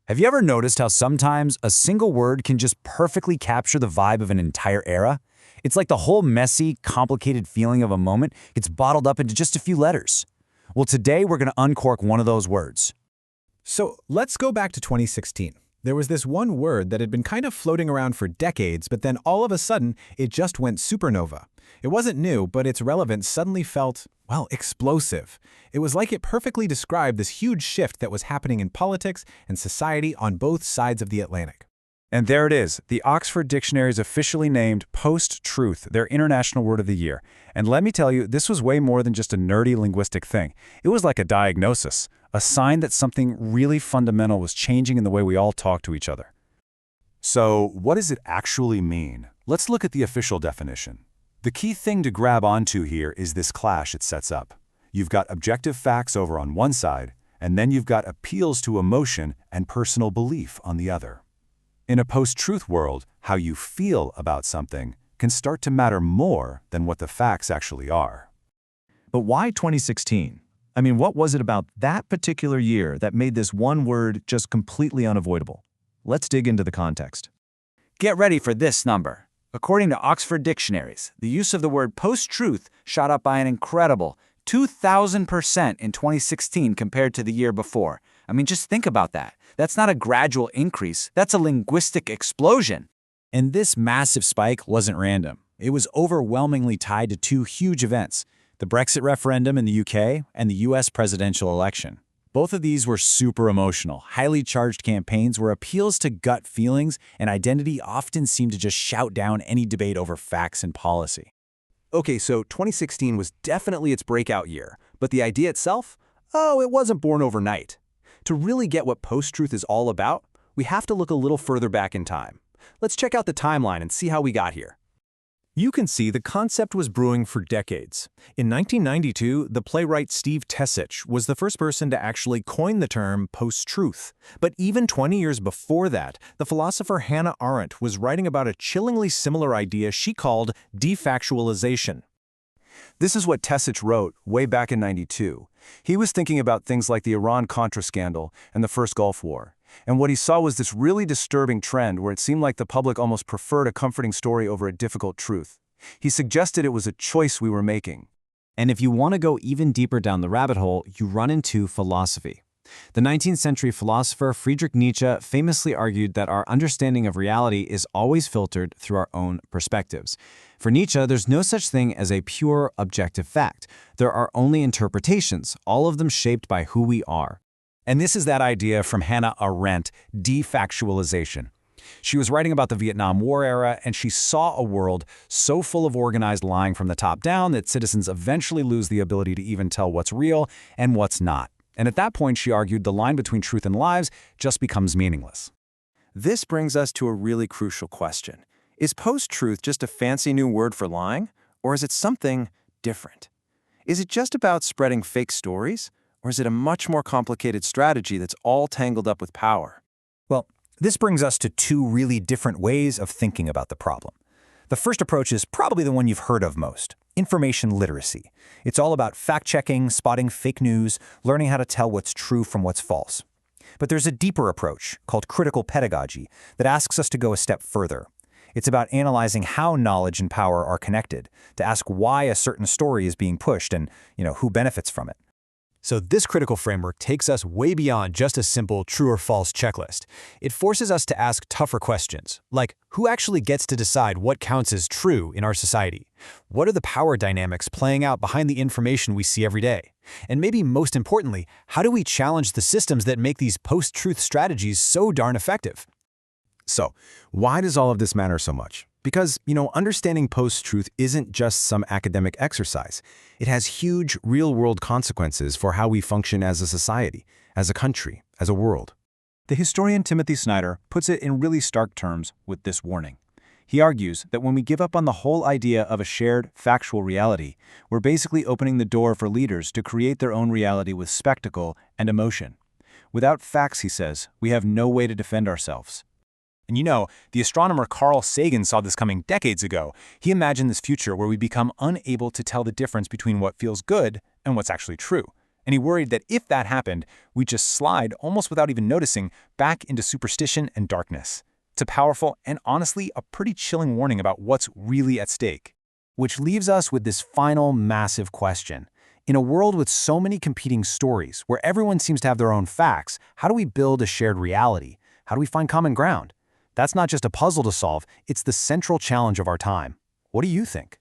Have you ever noticed how sometimes a single word can just perfectly capture the vibe of an entire era? It's like the whole messy, complicated feeling of a moment gets bottled up into just a few letters. Well, today we're going to uncork one of those words. So let's go back to 2016. There was this one word that had been kind of floating around for decades, but then all of a sudden, it just went supernova. It wasn't new, but its relevance suddenly felt, well, explosive. It was like it perfectly described this huge shift that was happening in politics and society on both sides of the Atlantic. And there it is, the Oxford Dictionaries officially named post-truth their International Word of the Year. And let me tell you, this was way more than just a nerdy linguistic thing. It was like a diagnosis, a sign that something really fundamental was changing in the way we all talk to each other. So, what does it actually mean? Let's look at the official definition. The key thing to grab onto here is this clash it sets up. You've got objective facts over on one side, and then you've got appeals to emotion and personal belief on the other. In a post-truth world, how you feel about something can start to matter more than what the facts actually are. But why 2016? I mean, what was it about that particular year that made this one word just completely unavoidable? Let's dig into the context. Get ready for this number. According to Oxford Dictionaries, the use of the word post-truth shot up by an incredible 2,000% in 2016 compared to the year before. I mean, just think about that. That's not a gradual increase. That's a linguistic explosion. And this massive spike wasn't random. It was overwhelmingly tied to two huge events, the Brexit referendum in the UK and the US presidential election. Both of these were super emotional, highly charged campaigns where appeals to gut feelings and identity often seemed to just shout down any debate over facts and policy. Okay, so 2016 was definitely its breakout year, but the idea itself? Oh, it wasn't born overnight. To really get what post-truth is all about, we have to look a little further back in time. Let's check out the timeline and see how we got here. You can see the concept was brewing for decades. In 1992, the playwright Steve Tesich was the first person to actually coin the term post-truth. But even 20 years before that, the philosopher Hannah Arendt was writing about a chillingly similar idea she called defactualization. This is what Tesich wrote way back in '92. He was thinking about things like the Iran-Contra scandal and the First Gulf War. And what he saw was this really disturbing trend where it seemed like the public almost preferred a comforting story over a difficult truth. He suggested it was a choice we were making. And if you want to go even deeper down the rabbit hole, you run into philosophy. The 19th century philosopher Friedrich Nietzsche famously argued that our understanding of reality is always filtered through our own perspectives. For Nietzsche, there's no such thing as a pure, objective fact. There are only interpretations, all of them shaped by who we are. And this is that idea from Hannah Arendt, defactualization. She was writing about the Vietnam War era, and she saw a world so full of organized lying from the top down that citizens eventually lose the ability to even tell what's real and what's not. And at that point, she argued the line between truth and lies just becomes meaningless. This brings us to a really crucial question. Is post-truth just a fancy new word for lying, or is it something different? Is it just about spreading fake stories, or is it a much more complicated strategy that's all tangled up with power? Well, this brings us to two really different ways of thinking about the problem. The first approach is probably the one you've heard of most, information literacy. It's all about fact-checking, spotting fake news, learning how to tell what's true from what's false. But there's a deeper approach called critical pedagogy that asks us to go a step further. It's about analyzing how knowledge and power are connected, to ask why a certain story is being pushed and, who benefits from it. So this critical framework takes us way beyond just a simple true or false checklist. It forces us to ask tougher questions, like who actually gets to decide what counts as true in our society? What are the power dynamics playing out behind the information we see every day? And maybe most importantly, how do we challenge the systems that make these post-truth strategies so darn effective? So, why does all of this matter so much? Because, understanding post-truth isn't just some academic exercise. It has huge, real-world consequences for how we function as a society, as a country, as a world. The historian Timothy Snyder puts it in really stark terms with this warning. He argues that when we give up on the whole idea of a shared, factual reality, we're basically opening the door for leaders to create their own reality with spectacle and emotion. Without facts, he says, we have no way to defend ourselves. And the astronomer Carl Sagan saw this coming decades ago. He imagined this future where we become unable to tell the difference between what feels good and what's actually true. And he worried that if that happened, we'd just slide, almost without even noticing, back into superstition and darkness. It's a powerful and honestly a pretty chilling warning about what's really at stake. Which leaves us with this final massive question. In a world with so many competing stories, where everyone seems to have their own facts, how do we build a shared reality? How do we find common ground? That's not just a puzzle to solve, it's the central challenge of our time. What do you think?